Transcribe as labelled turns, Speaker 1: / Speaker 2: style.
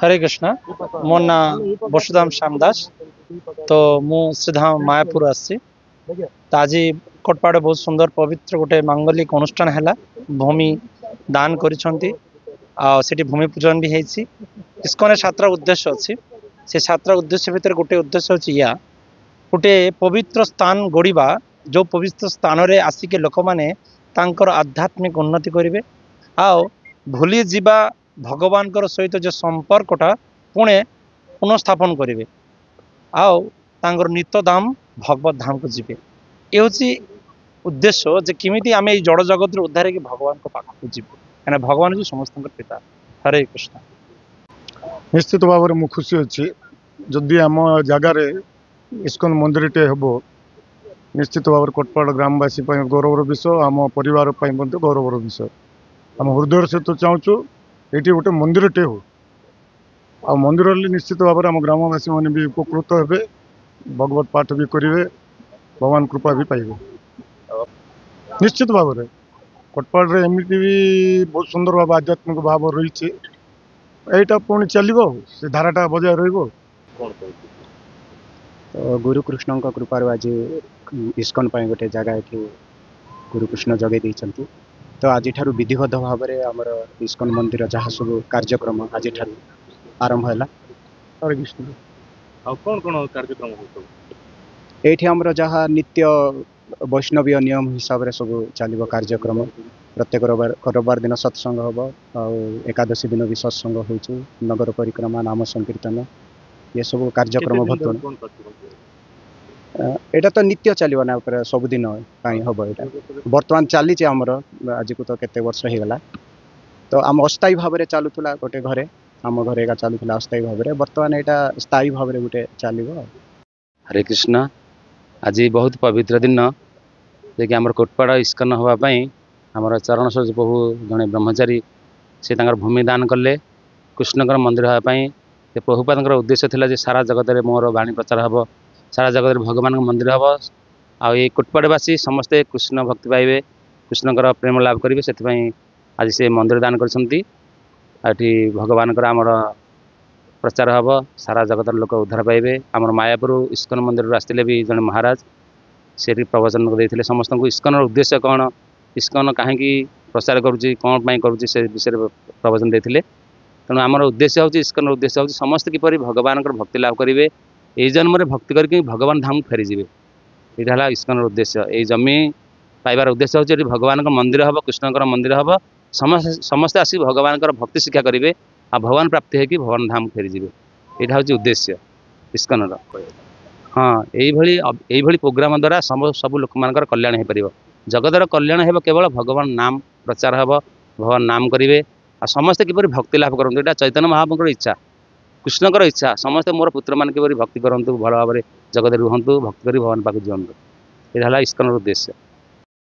Speaker 1: हरे कृष्ण मो ना बसुधाम श्याम दास तो मु श्रीधाम मायापुर आसी तो आज कोटपाड़ बहुत सुंदर पवित्र गोटे मांगलिक अनुष्ठान है भूमि दान करिसेंती भूमि पूजन भी होती इस्कन छात्र उद्देश्य अच्छी से छात्र उद्देश्य भितर गोटे उद्देश्य अच्छी या गोटे पवित्र स्थान गढ़ा जो पवित्र स्थान रे आसिके लोक मैंने आध्यात्मिक उन्नति करेंगे आ भूली जीवा भगवान सहित जो संपर्कटा पुणे पुनस्थापन करेंगे आर नित धाम भगवत धाम को जीवे ये हूँ उद्देश्य जे किमिति आम जड़ जगत उद्धार की भगवान को पाखक जीव क्या भगवान जी समस्त पिता। हरे कृष्ण।
Speaker 2: निश्चित भाव में खुशी अच्छी जदि आम जगार इस्कन मंदिर टे हम निश्चित भाव कोटपाड़ ग्रामवासी गौरवर विषय आम परिवार गौरवर विषय आम हृदय सहित चाहूँ ये गोटे मंदिर टे हो आ मंदिर निश्चित भाव में आम ग्रामवासी मैंने भी उपकृत हे भगवत पाठ भी करेंगे भगवान कृपा भी पाइबे। निश्चित भाव में कोटपाड़ एमती भी बहुत सुंदर भाव आध्यात्मिक भाव रही है पुणी चलो से धाराटा बजाय रही।
Speaker 3: तो गुरुकृष्ण कृपार आज इस्कन गोटे जगह ये गुरुकृष्ण जगह देते तो आज विधिवत भाव में आमर इस्कन मंदिर जहाँ सब कार्यक्रम आज आरंभ है।
Speaker 2: हरे कृष्ण।
Speaker 4: कौन कौन कार्यक्रम
Speaker 3: ये आमर जहाँ नित्य वैष्णवीय नियम हिसाब से सब चलो कार्यक्रम प्रत्येक रविवार दिन सत्संग हम एकादशी दिन भी सत्संग हो नगर परिक्रमा नाम संकीर्तन ये सब कार्यक्रम भक्तन एटा तो नित्य चलो ना सबुदिन हम यहाँ बर्तमान चली आमर आज को तो केते वर्ष हो गला तो आम अस्थायी भाव में चलूला गोटे घरे आम घरे एका चलूला अस्थायी भाव में बर्तमान यहाँ स्थायी भाव में गोटे चलो।
Speaker 5: हरे कृष्ण। आज बहुत पवित्र दिन जे कि आमर कोटपाड़ इस्कन होगापाई आमर चरण सरोज प्रभु जड़े ब्रह्मचारी से भूमि दान कले कृष्णकर मंदिर होगापाई प्रभुपाद उद्देश्य थिला जे सारा जगत में मोर वाणी प्रचार हम सारा जगत भगवान मंदिर हम आई कोटपाड़वासी समस्ते कृष्ण भक्ति पाइबे कृष्णकर प्रेम लाभ करेंगे से आज से मंदिर दान करछंती आठी भगवान आमर प्रचार हम सारा जगत लोक उद्धार पाइबे। आमर मायापुर इस्कन मंदिर आसते भी जड़े महाराज से प्रवचन देते समस्त इस्कन उद्देश्य कौन इस्कन कहीं प्रचार करुँच कौन करुँच से विषय प्रवचन देते तेणु आमर उद्देश्य हूँ इस्कन उद्देश्य हूँ समस्त किपर भगवान भक्ति लाभ करेंगे ये जन्म में भक्ति करके भगवान धाम फेरीजे यहाँ इस्कन उद्देश्य ये जमी पाइबार उद्देश्य हूँ भगवान मंदिर हम कृष्णकर मंदिर हम समस्ते आसिक भगवान भक्ति शिक्षा करेंगे आ भगवान प्राप्ति है कि भगवान धाम फेरीजे यहाँ हूँ उद्देश्य इस्कन। हाँ यही प्रोग्राम द्वारा सब लोक मान कल्याण हो पार जगतर कल्याण हो केवल भगवान नाम प्रचार हम भगवान नाम करेंगे आ समस्ते किपर भक्ति लाभ करूँ यहाँ चैतन्य महाप्रभुर इच्छा कृष्णकर इच्छा समस्ते मोर पुत्र मान किपर भक्ति करूँ भल भाव में जगत रुहतु भक्ति कर भगवान पाक जीवंतु यहाँ इस्कन उद्देश्य।